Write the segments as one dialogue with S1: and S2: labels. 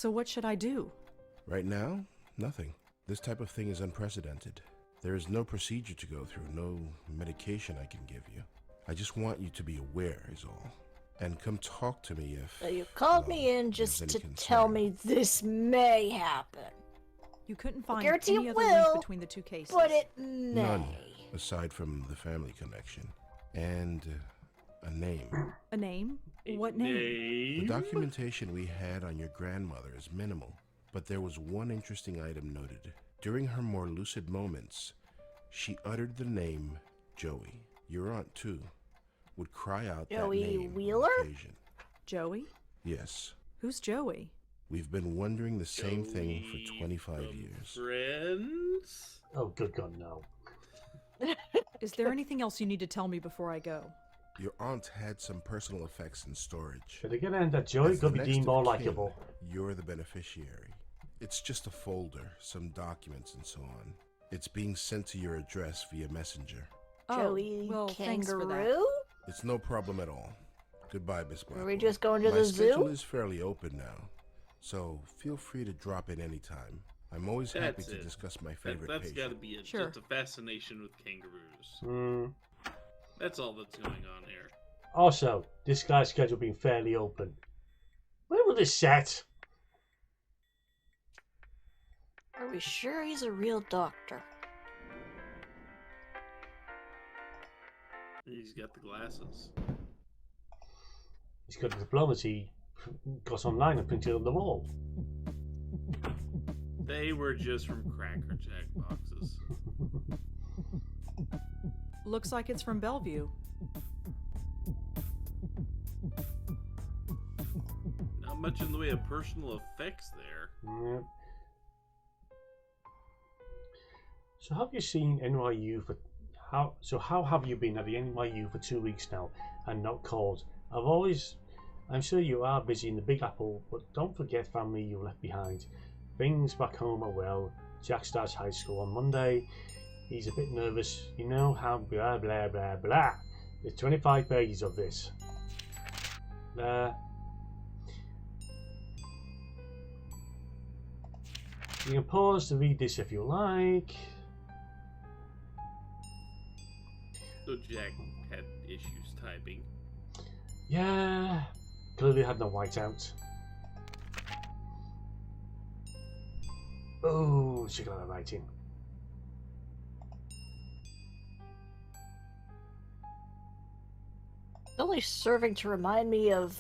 S1: So what should I do?
S2: Right now, nothing. This type of thing is unprecedented. There is no procedure to go through, no medication I can give you. I just want you to be aware is all. And come talk to me if...
S3: So you called me in just to tell me this may happen.
S1: You couldn't find
S3: guarantee
S1: any
S3: it
S1: other link
S3: will,
S1: between the two cases.
S3: But it may.
S2: None, aside from the family connection. And a name.
S1: A name? What name?
S2: The documentation we had on your grandmother is minimal, but there was one interesting item noted. During her more lucid moments, she uttered the name Joey. Your aunt, too, would cry out
S3: Joey
S2: that name
S3: Wheeler?
S2: on occasion.
S1: Joey?
S2: Yes.
S1: Who's Joey?
S2: We've been wondering the same thing
S4: Joey
S2: for 25
S4: from
S2: years.
S4: Friends?
S5: Oh, good God, no.
S1: Is there anything else you need to tell me before I go?
S2: Your aunt had some personal effects in storage.
S5: But again, and that Joey
S2: As
S5: could
S2: the
S5: be
S2: next
S5: deemed
S2: of
S5: more
S2: kin,
S5: likable.
S2: You're the beneficiary. It's just a folder, some documents and so on. It's being sent to your address via messenger.
S3: Joey
S1: well, thanks for that.
S3: Kangaroo?
S2: It's no problem at all. Goodbye, Miss Blackwell.
S3: Are we just going to
S2: My
S3: the
S2: schedule
S3: zoo?
S2: is fairly open now, so feel free to drop in anytime. I'm always happy
S4: That's
S2: to
S4: it.
S2: discuss my favorite
S4: That's
S2: patient.
S4: got to be it.
S1: Sure.
S4: Just a fascination with kangaroos.
S5: Hmm.
S4: That's all that's going on here.
S5: Also, this guy's schedule being fairly open. Where was this set?
S3: Are we sure he's a real doctor?
S4: He's got the glasses.
S5: He's got the diplomacy got online and printed on the wall.
S4: They were just from Cracker Jack boxes.
S1: Looks like it's from Bellevue.
S4: Not much in the way of personal effects there.
S5: Yep. So have you seen NYU for how have you been at the NYU for 2 weeks now and not called? I'm sure you are busy in the Big Apple, but don't forget family you left behind. Things back home are well. Jack starts high school on Monday. He's a bit nervous. You know how blah blah blah blah. There's 25 pages of this. You can pause to read this if you like.
S4: So Jack had issues typing.
S5: Yeah, clearly had no whiteout. Oh, she got a writing.
S3: It's only serving to remind me of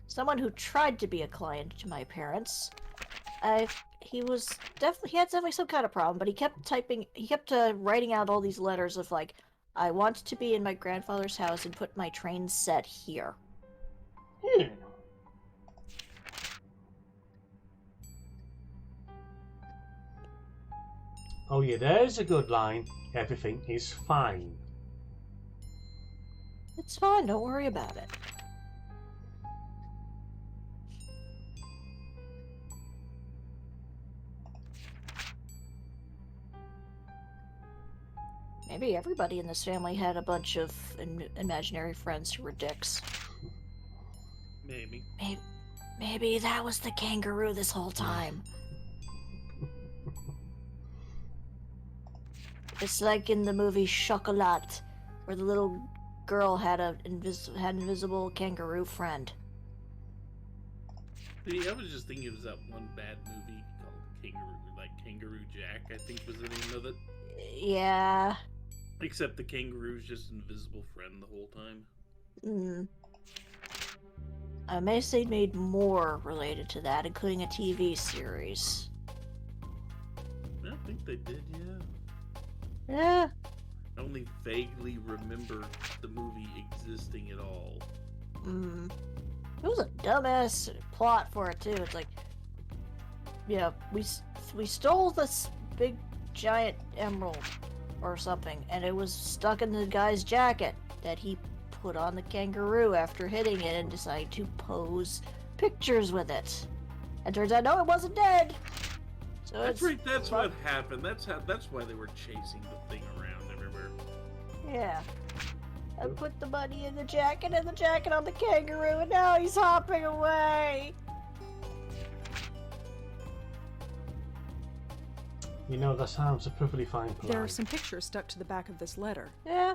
S3: someone who tried to be a client to my parents. He had definitely some kind of problem, but he kept writing out all these letters of like, I want to be in my grandfather's house and put my train set here.
S5: Oh yeah, there's a good line. Everything is fine.
S3: It's fine, don't worry about it. Maybe everybody in this family had a bunch of imaginary friends who were dicks.
S4: Maybe.
S3: Maybe that was the kangaroo this whole time. It's like in the movie Chocolat, where the little girl had an invisible kangaroo friend.
S4: See, I was just thinking it was that one bad movie called Kangaroo Jack, I think was the name of it.
S3: Yeah.
S4: Except the kangaroo's just an invisible friend the whole time.
S3: They made more related to that, including a TV series.
S4: I think they did, yeah.
S3: Yeah.
S4: I only vaguely remember the movie existing at all.
S3: It was a dumbass plot for it too. It's like, yeah, we stole this big giant emerald or something, and it was stuck in the guy's jacket that he put on the kangaroo after hitting it and decided to pose pictures with it. And turns out, no, it wasn't dead. So
S4: That's right, that's what happened. That's why they were chasing the thing around everywhere.
S3: Yeah. I put the money in the jacket and the jacket on the kangaroo, and now he's hopping away.
S5: You know, that sounds a perfectly fine plan.
S1: There are some pictures stuck to the back of this letter.
S3: Yeah.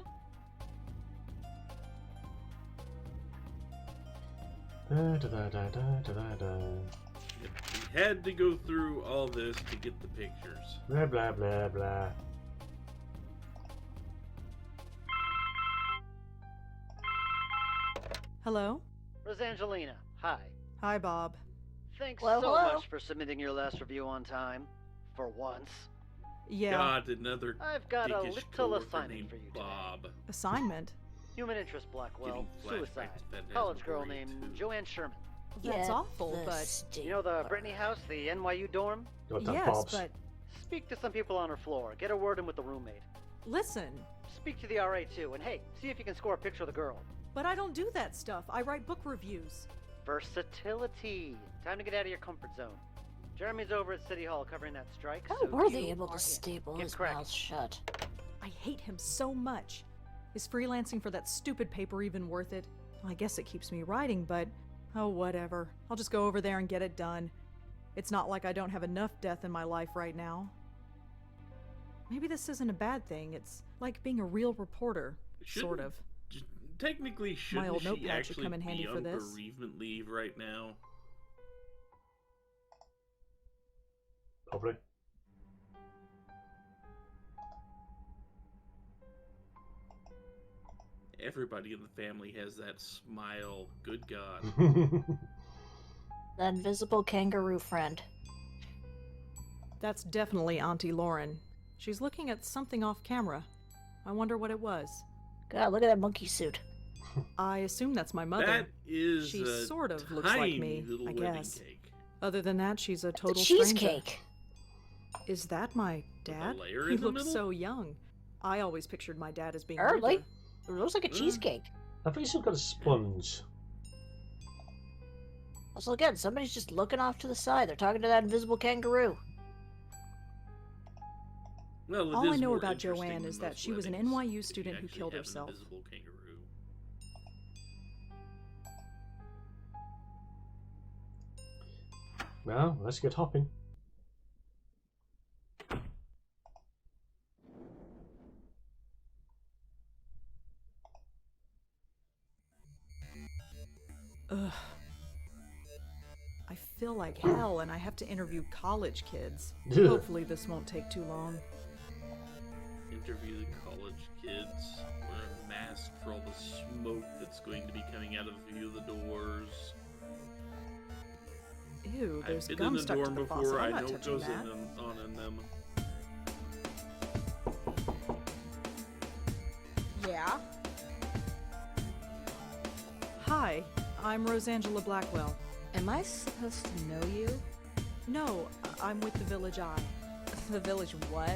S5: Da, da, da, da, da, da, da.
S4: We had to go through all this to get the pictures.
S5: Blah, blah, blah, blah.
S1: Hello?
S6: Rosangelina, hi.
S1: Hi, Bob.
S6: Thanks
S3: Well,
S6: so
S3: hello.
S6: much for submitting your last review on time. For once.
S1: Yeah.
S4: God, another
S6: I've got a
S4: dickish
S6: little
S4: coworker
S6: assignment
S4: named
S6: for you today.
S4: Bob.
S1: Assignment?
S6: Human interest Blackwell.
S4: Getting
S6: Suicide.
S4: flashbacks to
S6: College girl
S4: Phantasmagoria,
S6: named
S4: too.
S6: Joanne Sherman.
S1: That's
S3: Get
S1: awful,
S3: the
S1: but...
S3: state
S6: You know the
S3: bar.
S6: Brittany house, the NYU dorm?
S5: Got that
S1: Yes,
S5: Bob's.
S1: but...
S6: Speak to some people on her floor. Get a word in with the roommate.
S1: Listen,
S6: Speak to the RA too, and hey, see if you can score a picture of the girl.
S1: but I don't do that stuff. I write book reviews.
S6: Versatility. Time to get out of your comfort zone. Jeremy's over at City Hall covering that strike.
S3: How
S6: so
S3: were
S6: you
S3: they able
S6: are
S3: to
S6: in.
S3: staple
S6: Get
S3: his
S6: cracking.
S3: mouth shut?
S1: I hate him so much. Is freelancing for that stupid paper even worth it? I guess it keeps me writing, but... Oh, whatever. I'll just go over there and get it done. It's not like I don't have enough death in my life right now. Maybe this isn't a bad thing. It's like being a real reporter. Sort
S4: Shouldn't-
S1: of.
S4: Technically, shouldn't
S1: old
S4: she
S1: notepad should
S4: actually
S1: come in handy
S4: be
S1: for
S4: on
S1: this.
S4: bereavement leave right now?
S5: Probably.
S4: Everybody in the family has that smile. Good God.
S3: The invisible kangaroo friend.
S1: That's definitely Auntie Lauren. She's looking at something off camera. I wonder what it was.
S3: God, look at that monkey suit.
S1: I assume that's my mother.
S4: That is
S1: She
S4: a
S1: sort of looks like
S4: tiny
S1: me,
S4: little
S1: I
S4: wedding
S1: guess.
S4: cake.
S1: Other than that, she's a
S3: The
S1: total stranger.
S3: cheesecake.
S1: Is that my
S4: With a
S1: dad?
S4: layer
S1: He
S4: in the
S1: looks
S4: middle?
S1: so young. I always pictured my dad as being
S3: Early.
S1: older.
S3: It looks like a cheesecake.
S5: I think she's got a sponge.
S3: Also, again, somebody's just looking off to the side. They're talking to that invisible kangaroo.
S4: Well, it
S1: All I
S4: is
S1: know
S4: more
S1: about
S4: interesting
S1: Joanne
S4: than
S1: is that
S4: most
S1: she was an
S4: weddings,
S1: NYU
S4: if you
S1: student who
S4: actually
S1: killed
S4: have an
S1: herself.
S4: invisible kangaroo.
S5: Well, let's get hopping.
S1: Ugh. I feel like hell and I have to interview college kids.
S5: Ugh.
S1: Hopefully this won't take too long.
S4: Interview the college kids, wear a mask for all the smoke that's going to be coming out of a few of the doors.
S1: Ew, there's
S4: I've been
S1: gum
S4: in the
S1: stuck to
S4: dorm
S1: the
S4: before,
S1: faucet.
S4: I
S1: I'm not
S4: know what
S1: touching
S4: goes
S1: that.
S4: in them.
S7: Yeah?
S1: Hi, I'm Rosangela Blackwell.
S7: Am I supposed to know you?
S1: No, I'm with the Village Eye.
S7: The village what?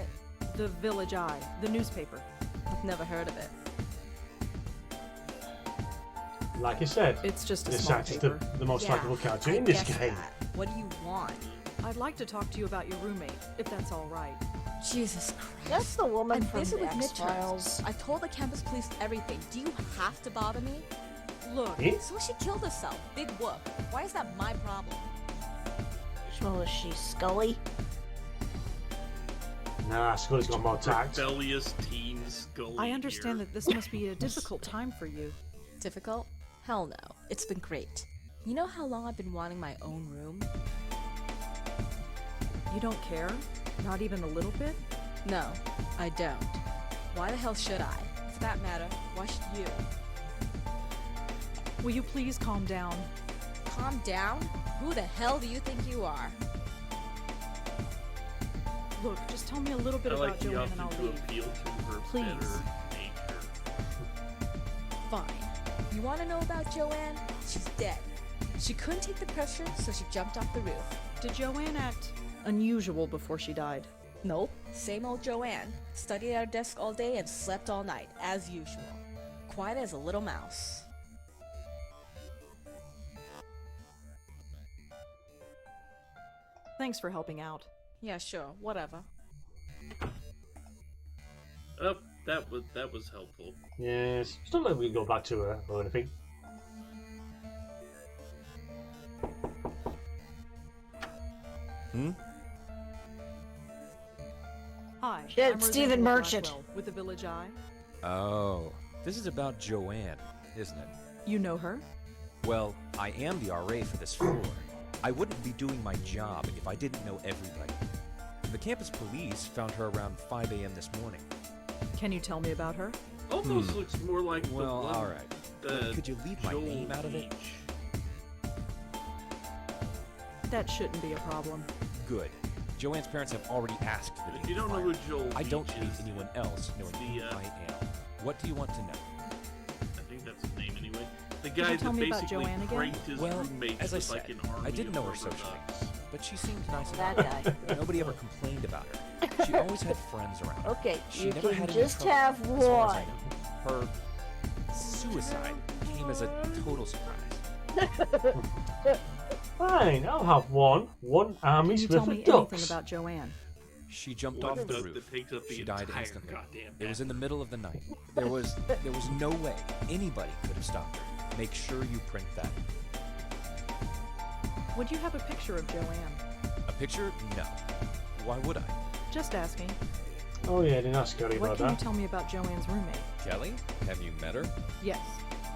S1: The Village Eye, the newspaper.
S7: I've never heard of it.
S5: Like I said,
S1: It's just a
S5: this
S1: small
S5: act is
S1: paper.
S5: the most
S7: Yeah,
S5: likable character
S7: I
S5: in this
S7: guessed
S5: game.
S7: that. What do you want?
S1: I'd like to talk to you about your roommate, if that's all right.
S7: Jesus Christ.
S3: That's the woman
S7: I'm
S3: from
S7: busy
S3: the
S7: with
S3: X-Files.
S7: midterms. I told the campus police everything. Do you have to bother me?
S1: Look,
S5: Eh?
S7: So she killed herself. Big whoop. Why is that my problem?
S3: Which one was she? Scully?
S5: Nah, Scully's got more tact.
S4: Rebellious teen Scully
S1: I understand
S4: here.
S1: that this must be a difficult time for you.
S7: Difficult? Hell no. It's been great. You know how long I've been wanting my own room?
S1: You don't care? Not even a little bit?
S7: No, I don't. Why the hell should I? For that matter, why should you?
S1: Will you please calm down?
S7: Calm down? Who the hell do you think you are?
S1: Look, just tell me a little bit
S4: I like
S1: about
S4: the
S1: Joanne and
S4: option
S1: I'll
S4: to
S1: leave.
S4: appeal to her
S1: Please.
S4: better nature.
S7: Fine. You want to know about Joanne? She's dead. She couldn't take the pressure, so she jumped off the roof.
S1: Did Joanne act unusual before she died?
S7: Nope. Same old Joanne. Studied at her desk all day and slept all night, as usual. Quiet as a little mouse.
S1: Thanks for helping out.
S7: Yeah, sure. Whatever.
S4: Oh, that was helpful.
S5: Yes. It's not like we can go back to her or anything.
S1: Hi,
S3: Shit,
S1: I'm
S3: Stephen
S1: Rosa
S3: Merchant.
S1: Blackwell with the Village Eye.
S8: Oh, this is about Joanne, isn't it?
S1: You know her?
S8: Well, I am the RA for this floor. I wouldn't be doing my job if I didn't know everybody. The campus police found her around 5 a.m. this morning.
S1: Can you tell me about her?
S4: Almost looks more like
S8: Well,
S4: the one
S8: alright.
S4: that
S8: Could you leave my
S4: Joel
S8: name out of it?
S4: Beach.
S1: That shouldn't be a problem.
S8: Good. Joanne's parents have already asked for the
S4: If you don't know
S8: fired.
S4: who Joel
S8: I don't
S4: Beach
S8: need
S4: is,
S8: anyone else knowing who
S4: the,
S8: I am. What do you want to know?
S4: I think that's his name anyway. The
S1: you
S4: guy
S1: tell
S4: that
S1: me about
S4: basically
S1: Joanne again?
S4: pranked his
S8: Well,
S4: roommates
S8: as I
S4: with
S8: said,
S4: like an army
S8: I didn't know her
S4: of rubber
S8: socially,
S4: ducks.
S8: but she seemed nice
S3: That
S8: about it.
S3: guy.
S8: Nobody ever complained about her. She always had friends around her.
S3: Okay,
S8: She
S3: you
S8: never
S3: can
S8: had any
S3: just
S8: trouble,
S3: have
S8: as far as I
S3: one.
S8: know. Her suicide came as a total surprise.
S5: Fine, I'll have one. One
S1: Can
S5: army
S1: you tell
S5: worth
S1: me
S5: of ducks.
S1: anything about Joanne?
S8: She jumped
S4: One
S8: off the
S4: duck
S8: roof.
S4: that takes up the
S8: She died
S4: entire
S8: instantly.
S4: goddamn
S8: It was in the
S4: bathroom.
S8: middle of the night. There was no way anybody could have stopped her. Make sure you print that.
S1: Would you have a picture of Joanne?
S8: A picture? No. Why would I?
S1: Just asking.
S5: Oh yeah, I didn't ask Gary
S1: What
S5: about
S1: can you
S5: that.
S1: tell me about Joanne's roommate?
S8: Kelly? Have you met her?
S1: Yes.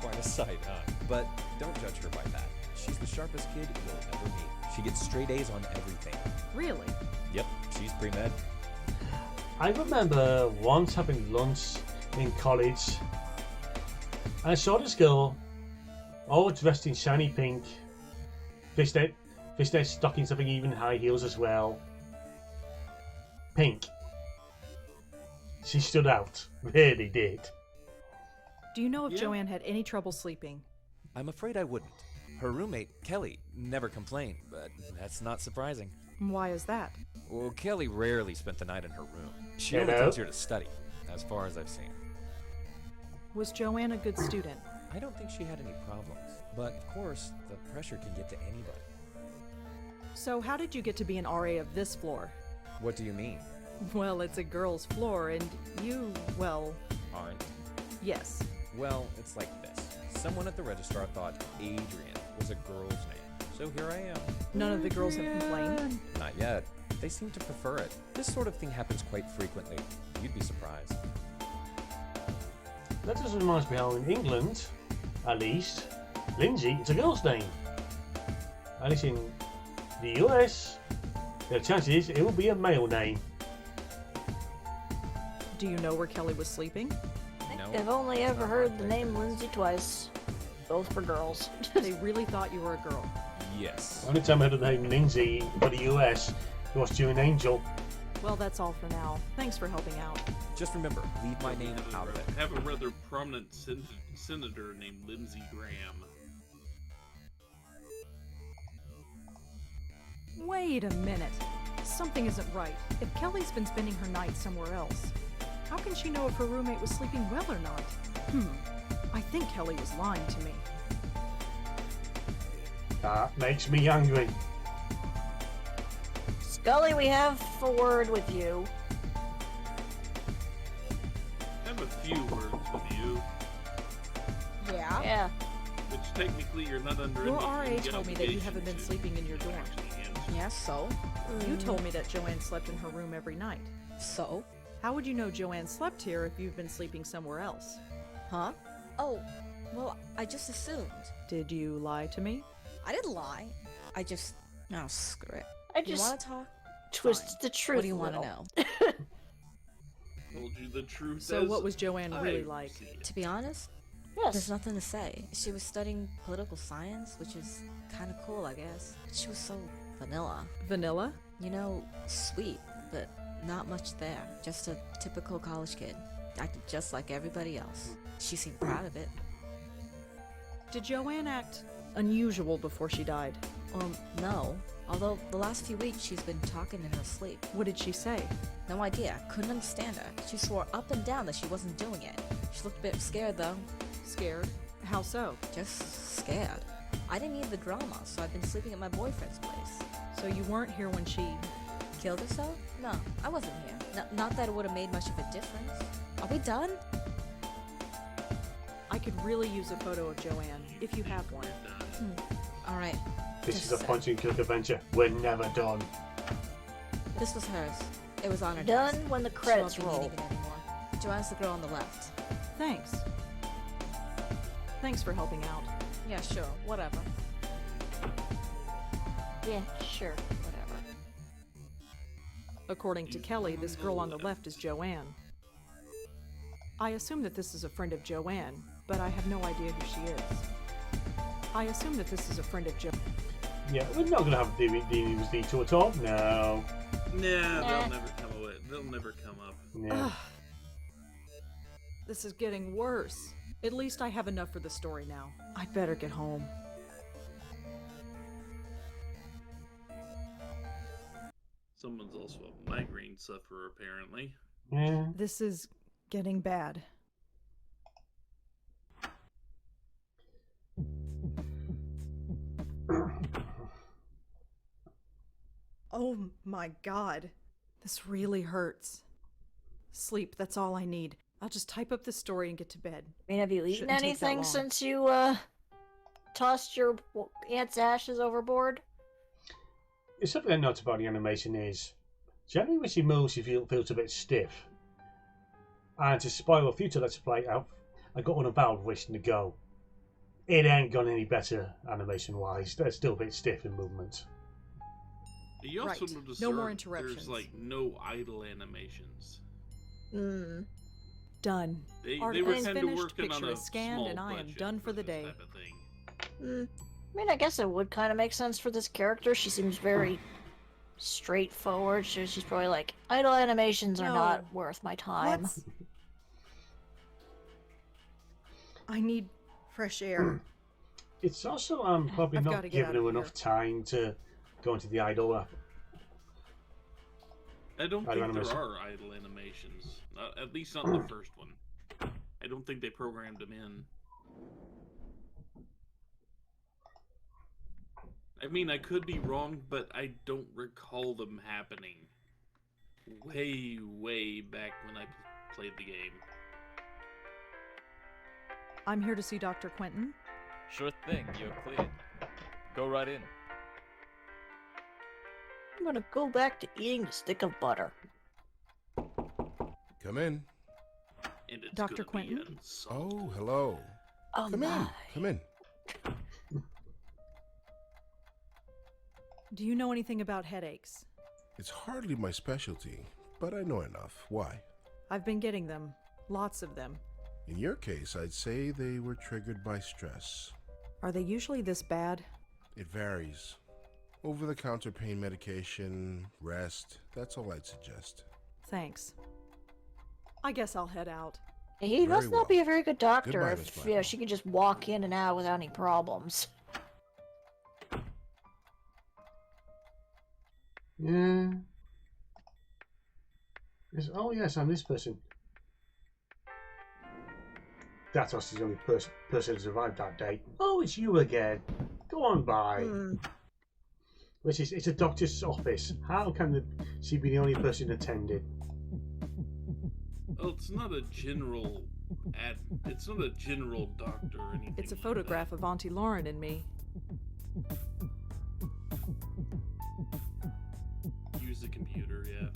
S8: Quite a sight, huh? But don't judge her by that. She's the sharpest kid you'll ever meet. She gets straight A's on everything.
S1: Really?
S8: Yep, she's pre-med.
S5: I remember once having lunch in college, and I saw this girl, all dressed in shiny pink, fishnet stockings, having even high heels as well. Pink. She stood out, really did.
S1: Do you know if
S4: Yeah.
S1: Joanne had any trouble sleeping?
S8: I'm afraid I wouldn't. Her roommate, Kelly, never complained, but that's not surprising.
S1: Why is that?
S8: Well, Kelly rarely spent the night in her room. She
S5: You
S8: only
S5: know?
S8: comes here to study, as far as I've seen.
S1: Was Joanne a good student?
S8: I don't think she had any problems, but of course, the pressure can get to anybody.
S1: So how did you get to be an RA of this floor?
S8: What do you mean?
S1: Well, it's a girl's floor, and you, well,
S8: Aren't?
S1: yes.
S8: Well, it's like this. Someone at the registrar thought Adrian was a girl's name, so here I am.
S1: None of the girls have complained.
S8: Not yet. They seem to prefer it. This sort of thing happens quite frequently. You'd be surprised.
S5: That just reminds me how in England, at least, Lindsay is a girl's name. At least in the US, the chances it will be a male name.
S1: Do you know where Kelly was sleeping?
S8: No?
S3: I've only ever heard the name Lindsay twice. Both for girls.
S1: They really thought you were a girl.
S8: Yes.
S5: Only time I heard the name Lindsay for the US was during Angel.
S1: Well, that's all for now. Thanks for helping out.
S8: Just remember, leave my name out of it.
S4: Have a rather prominent senator named Lindsey Graham.
S1: Wait a minute. Something isn't right. If Kelly's been spending her night somewhere else, how can she know if her roommate was sleeping well or not? I think Kelly was lying to me.
S5: That makes me angry.
S3: Scully, we have a word with you.
S4: I have a few words with you,
S7: Yeah?
S3: Yeah.
S4: which technically you're not under
S1: Your
S4: any
S1: RA told me that you haven't been
S4: obligation
S1: sleeping in your
S4: to
S1: dorm.
S4: actually answer.
S7: Yeah, so?
S1: You told me that Joanne slept in her room every night.
S7: So?
S1: How would you know Joanne slept here if you've been sleeping somewhere else?
S7: Huh? Oh, well, I just assumed.
S1: Did you lie to me?
S7: I didn't lie. I just... No, screw it.
S3: I
S7: You
S3: just
S7: want to talk?
S3: twisted
S7: Fine.
S3: the truth.
S7: What do you
S3: want to
S7: know?
S4: Told you the truth.
S1: So
S4: as
S1: what was Joanne really
S4: I
S1: like?
S4: see it.
S7: To be honest, there's
S3: Yes.
S7: nothing to say. She was studying political science, which is kind of cool, I guess. She was so vanilla.
S1: Vanilla?
S7: You know, sweet, but not much there. Just a typical college kid. Acted just like everybody else. She seemed proud of it.
S1: Did Joanne act unusual before she died?
S7: No. Although the last few weeks she's been talking in her sleep.
S1: What did she say?
S7: No idea. Couldn't understand her. She swore up and down that she wasn't doing it. She looked a bit scared though.
S1: Scared? How so?
S7: Just scared. I didn't need the drama, so I've been sleeping at my boyfriend's place.
S1: So you weren't here when she...
S7: Killed herself? No, I wasn't here. Not that it would have made much of a difference. Are we done?
S1: I could really use a photo of Joanne, if you have one.
S7: Alright.
S5: This
S7: Just
S5: is a
S7: a sec.
S5: punch and click adventure. We're never done.
S7: This was hers. It was on her
S3: Done
S7: desk.
S3: when the
S7: She
S3: credits
S7: won't be
S3: roll.
S7: needing it anymore. Joanne's the girl on the left.
S1: Thanks. Thanks for helping out.
S7: Yeah, sure. Whatever.
S3: Yeah, sure, whatever.
S1: According to Kelly, this girl on the left is Joanne. I assume that this is a friend of Joanne, but I have no idea who she is. I assume that this is a friend of
S5: Yeah, we're not going to have these two at all. No.
S4: Nah, they'll never come away. They'll never come up.
S5: No.
S1: This is getting worse. At least I have enough for the story now. I'd better get home.
S4: Someone's also a migraine sufferer, apparently.
S5: Yeah.
S1: This is getting bad. Oh my god. This really hurts. Sleep, that's all I need. I'll just type up the story and get to bed.
S3: I mean, have you eaten
S1: Shouldn't take that
S3: anything
S1: long.
S3: since you, tossed your aunt's ashes overboard?
S5: It's something I noticed about the animation is generally when she moves, she feels a bit stiff. And to spoil a future Let's Play, I got unavowed wishing to go. It ain't gone any better animation-wise. They're still a bit stiff in movement.
S4: You also
S1: Right.
S4: notice
S1: No more
S4: there's
S1: interruptions.
S4: like no idle animations.
S3: Hmm.
S1: Done.
S4: They
S1: Article
S4: were
S1: is
S4: kind of
S1: finished,
S4: working on
S1: picture
S4: a
S1: is scanned,
S4: small
S1: and I am
S4: budget
S1: done for the
S4: this
S1: day.
S4: type of thing.
S3: I mean, I guess it would kind of make sense for this character. She seems very straightforward. She's probably like, idle animations are
S1: No.
S3: not worth my time.
S1: What? I need fresh air.
S5: It's also probably
S1: I've
S5: not
S1: gotta get
S5: giving
S1: out of
S5: her enough
S1: here.
S5: time to go into the idol app.
S4: I don't
S5: Idle
S4: think there
S5: animation.
S4: are idle animations. At least not the first one. I don't think they programmed them in. I mean, I could be wrong, but I don't recall them happening. Way back when I played the game.
S1: I'm here to see Dr. Quentin.
S9: Sure thing, you're cleared. Go right in.
S3: I'm gonna go back to eating the stick of butter.
S2: Come in.
S4: And it's
S1: Dr.
S4: gonna be
S1: Quentin?
S4: unsolved.
S2: Oh, hello.
S3: Oh
S2: Come
S3: my.
S2: in. Come in.
S1: Do you know anything about headaches?
S2: It's hardly my specialty, but I know enough. Why?
S1: I've been getting them. Lots of them.
S2: In your case, I'd say they were triggered by stress.
S1: Are they usually this bad?
S2: It varies. Over-the-counter pain medication, rest, that's all I'd suggest.
S1: Thanks. I guess I'll head out.
S3: He must
S2: Very
S3: not
S2: well.
S3: be a very good doctor
S2: Goodbye,
S3: if
S2: Miss Blackwell.
S3: she can just walk in and out without any problems.
S5: Yeah. Oh yes, I'm this person. Datos is the only person who survived that day. Oh, it's you again. Go on by. Which is, it's a doctor's office. How can she be the only person attended?
S4: Well, it's not a general it's not a general doctor or anything.
S1: It's a
S4: like
S1: photograph of Auntie Lauren and me.
S4: that. Use the computer, yeah.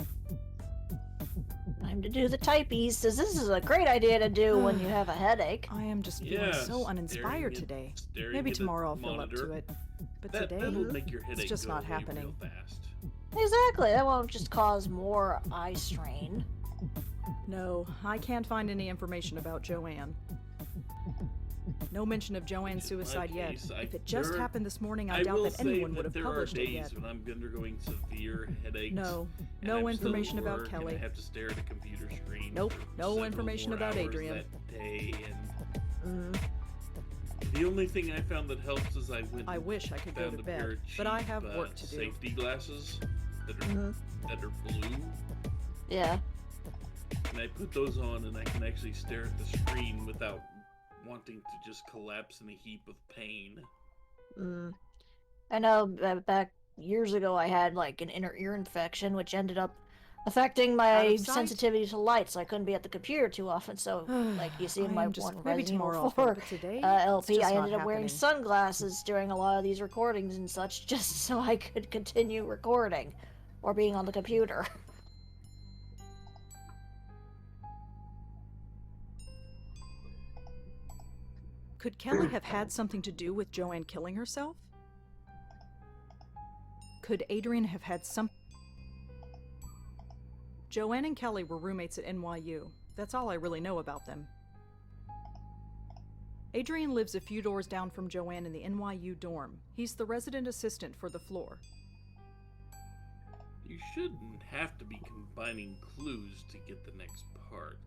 S3: Time to do the typeys, says this is a great idea to do when you have a headache.
S1: I am just feeling
S4: Yeah,
S1: so uninspired today. Maybe tomorrow I'll feel up to it. But today,
S4: that'll make your headache
S1: just
S4: go
S1: not
S4: away
S1: happening.
S4: real fast.
S3: Exactly, that won't just cause more eye strain.
S1: no, I can't find any information about Joanne. No mention of Joanne's suicide yet.
S4: case,
S1: If it just
S4: there-
S1: happened this morning, I
S4: I
S1: doubt
S4: will
S1: that anyone
S4: say
S1: would have
S4: that
S1: published
S4: there
S1: it
S4: are
S1: yet.
S4: days when I'm undergoing severe headaches.
S1: No,
S4: and
S1: no
S4: I'm still at
S1: information about
S4: work,
S1: Kelly.
S4: And I have to stare at a computer screen.
S1: Nope,
S4: for
S1: no
S4: several
S1: information
S4: more
S1: about
S4: hours
S1: Adrian.
S4: That day, and the only thing I found that helps is I went.
S1: I
S4: and
S1: wish I could go
S4: found
S1: to
S4: a pair
S1: bed,
S4: of
S1: but I
S4: cheap,
S1: have work to do.
S4: Safety glasses that are blue,
S3: Yeah.
S4: and I put those on, and I can actually stare at the screen without wanting to just collapse in a heap of pain.
S3: I know back years ago I had like an inner ear infection, which ended up affecting
S1: Out
S3: my
S1: of sight.
S3: sensitivity to light, so I couldn't be at the computer too often. So, like you see in
S1: I
S3: my
S1: am just-
S3: one
S1: maybe
S3: Resident
S1: tomorrow
S3: Evil
S1: I'll feel
S3: 4
S1: it, but today,
S3: LP,
S1: it's just
S3: I
S1: not
S3: ended up wearing
S1: happening.
S3: sunglasses during a lot of these recordings and such, just so I could continue recording or being on the computer.
S1: Could Kelly have had something to do with Joanne killing herself? Could Adrian have had some... Joanne and Kelly were roommates at NYU. That's all I really know about them. Adrian lives a few doors down from Joanne in the NYU dorm. He's the resident assistant for the floor.
S4: You shouldn't have to be combining clues to get the next part.